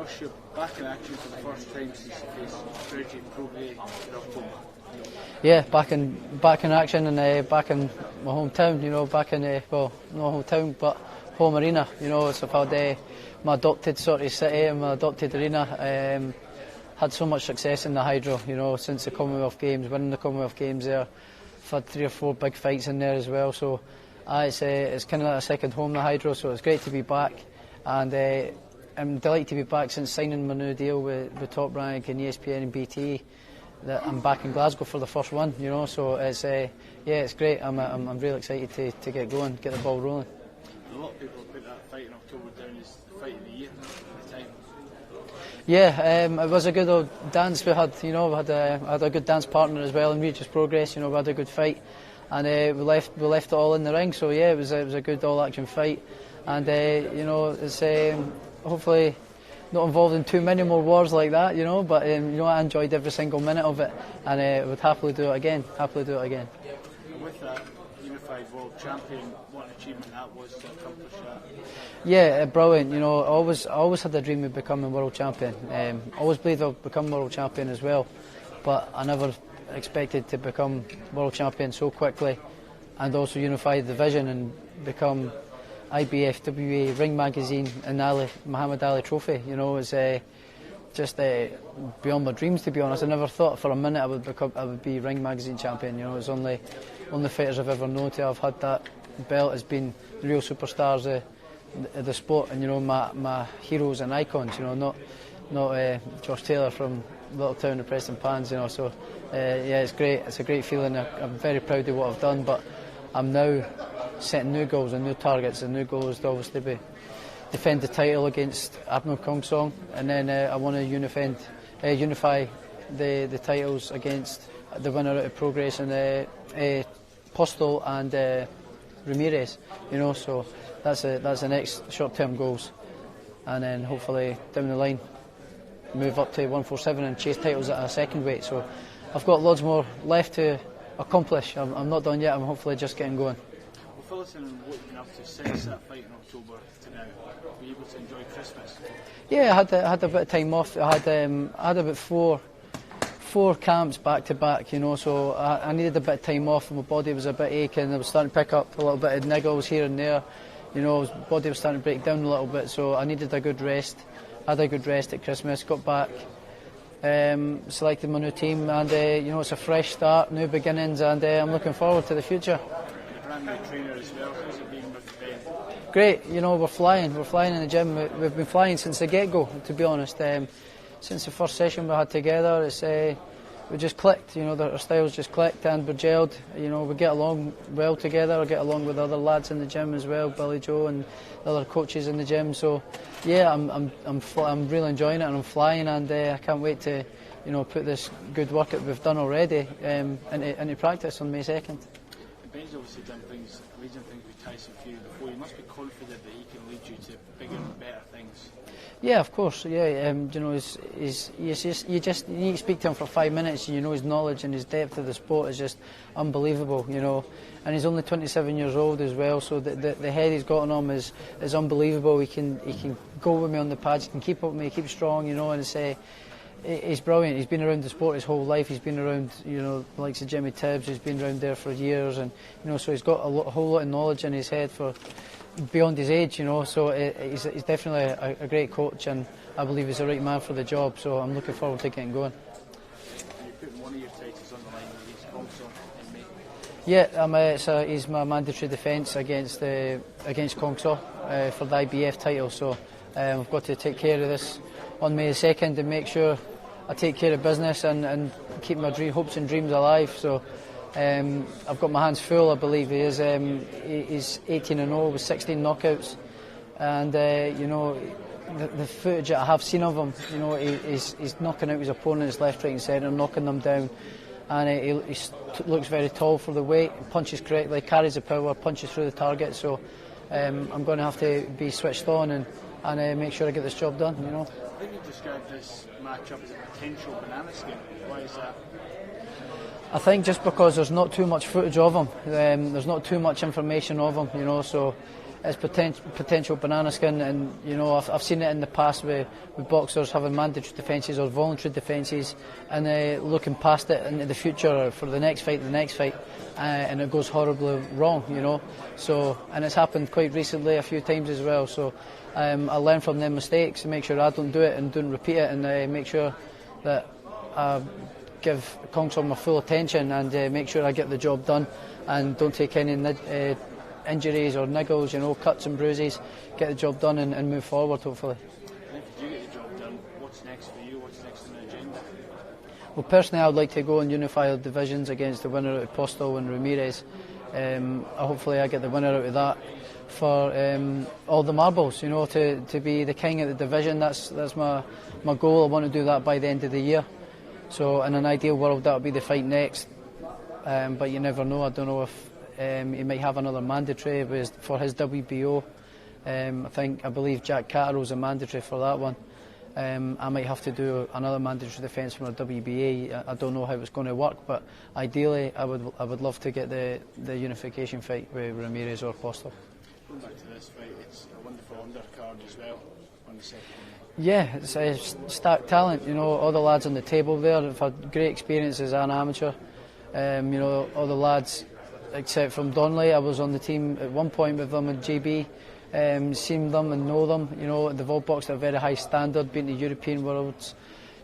course, you're back in action for the first time since you faced Frederick Probate in October. Yeah, back in action and back in my hometown. You know, back in well, not hometown, but home arena. You know, so I've had my adopted sort of city and my adopted arena. Had so much success in the Hydro. You know, since the Commonwealth Games, winning the Commonwealth Games there. I've had 3 or 4 big fights in there as well. So it's kind of like a second home, the Hydro. So it's great to be back, and I'm delighted to be back since signing my new deal with Top Rank and ESPN and BT. That I'm back in Glasgow for the first one, you know. So it's it's great. I'm really excited to get going, get the ball rolling. A lot of people put that fight in October down as the fight of the year at the time. Yeah, it was a good old dance we had. You know, we had a good dance partner as well in Regis Progress. You know, we had a good fight, and we left it all in the ring. So yeah, it was a good all action fight, and you know, it's hopefully not involved in too many more wars like that, you know. But you know, I enjoyed every single minute of it, and would happily do it again. And with that unified world champion, what an achievement that was to accomplish that. Yeah, brilliant. You know, I always had a dream of becoming world champion. Always believed I'd become world champion as well, but I never expected to become world champion so quickly, and also unify the division and become IBFWA Ring Magazine and Muhammad Ali Trophy. You know, it's just beyond my dreams, to be honest. I never thought for a minute I would be Ring Magazine champion. You know, it's only fighters I've ever known to have had that belt has been the real superstars of the sport, and you know, my heroes and icons. You know, not Josh Taylor from little town of Preston Pans. You know, so yeah, it's great. It's a great feeling. I'm very proud of what I've done, but I'm now setting new goals and new targets, and new goals to obviously defend the title against Abner Kong Song, and then I want to unify the titles against the winner out of Progress and Postal and Ramirez. You know, so that's the next short-term goals, and then hopefully down the line move up to 147 and chase titles at a second weight. So I've got loads more left to accomplish. I'm not done yet. I'm hopefully just getting going. Well, fill us in on what you've been up to since that fight in October to now. Were you able to enjoy Christmas? Yeah, I had a bit of time off. I had about four camps back to back, you know, so I needed a bit of time off. My body was a bit aching. I was starting to pick up a little bit of niggles here and there. You know, my body was starting to break down a little bit, so I needed a good rest. I had a good rest at Christmas, got back, selected my new team, and you know, it's a fresh start, new beginnings, and I'm looking forward to the future. You're a brand new trainer as well. How's it been with Ben? Great, you know, we're flying in the gym. We've been flying since the get-go, to be honest. Since the first session we had together, we just clicked, you know, our styles just clicked and we're gelled. You know, we get along well together. I get along with other lads in the gym as well, Billy Joe and other coaches in the gym. So, yeah, I'm really enjoying it, and I'm flying, and I can't wait to, you know, put this good work that we've done already into practice on May 2nd. Ben's obviously done amazing things with Tyson Fury before. You must be confident that he can lead you to bigger and better things. Yeah, of course. Yeah, you know, you just need to speak to him for 5 minutes, and you know his knowledge and his depth of the sport is just unbelievable. You know, and he's only 27 years old as well, so the head he's got on him is unbelievable. He can go with me on the pads, he can keep up with me, keep strong. You know, and he's brilliant. He's been around the sport his whole life. He's been around, you know, the likes of Jimmy Tibbs. He's been around there for years, and you know, so he's got a whole lot of knowledge in his head for beyond his age, you know. So he's definitely a great coach, and I believe he's the right man for the job. So I'm looking forward to getting going. You're putting one of your titles on the line against Kongso in May. Yeah, he's my mandatory defence against Kongso for the IBF title. So I've got to take care of this on May 2nd and make sure I take care of business and keep my hopes and dreams alive. So I've got my hands full. I believe he is. He's 18-0 with 16 knockouts, and you know, the footage that I have seen of him, you know, he's knocking out his opponents left, right, and centre, knocking them down, and he looks very tall for the weight. Punches correctly, carries the power, punches through the target. So I'm going to have to be switched on and make sure I get this job done. You know. I think you described this matchup as a potential banana skin. Why is that? I think just because there's not too much footage of him, there's not too much information of him, you know. So it's potential banana skin, and you know I've seen it in the past with boxers having mandatory defences or voluntary defences, and looking past it into the future for the next fight, and it goes horribly wrong, you know. So, and it's happened quite recently a few times as well. So I learn from them mistakes and make sure I don't do it and don't repeat it, and make sure that I give Kongsong my full attention and make sure I get the job done and don't take any injuries or niggles, you know, cuts and bruises. Get the job done and move forward, hopefully. And if you do get the job done, what's next for you? What's next on the agenda? Well, personally, I would like to go and unify the divisions against the winner out of Postel and Ramirez. Hopefully, I get the winner out of that for all the marbles. You know, to be the king of the division. That's my goal. I want to do that by the end of the year. So, in an ideal world, that would be the fight next. But you never know. I don't know if he might have another mandatory for his WBO. I believe Jack Catterall's a mandatory for that one. I might have to do another mandatory defence from a WBA. I don't know how it's going to work, but ideally I would love to get the unification fight with Ramirez or Postel. Going back to this fight, it's a wonderful undercard as well on the second. Yeah, it's a stacked talent. You know, all the lads on the table there have had great experiences as an amateur. You know, all the lads except from Donnelly. I was on the team at one point with them at GB. Seen them and know them. You know, they've all boxed at a very high standard, been to European World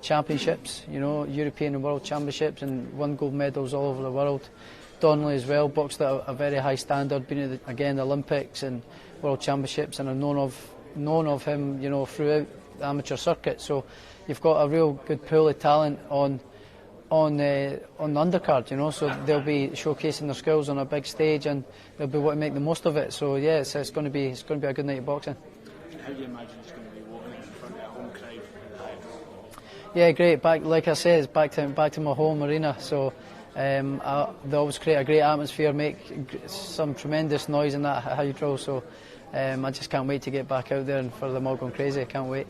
Championships, you know, European and World Championships, and won gold medals all over the world. Donnelly as well, boxed at a very high standard, been to the Olympics and World Championships, and I've known of him, you know, throughout the amateur circuit. So you've got a real good pool of talent on the undercard, you know, so they'll be showcasing their skills on a big stage and they'll be wanting to make the most of it. So yeah, it's going to be a good night of boxing. How do you imagine it's going to be walking in front of a home crowd? Yeah, great. Like I said, it's back to my home arena. So they always create a great atmosphere, make some tremendous noise in that hydro. So I just can't wait to get back out there and for them all going crazy. I can't wait.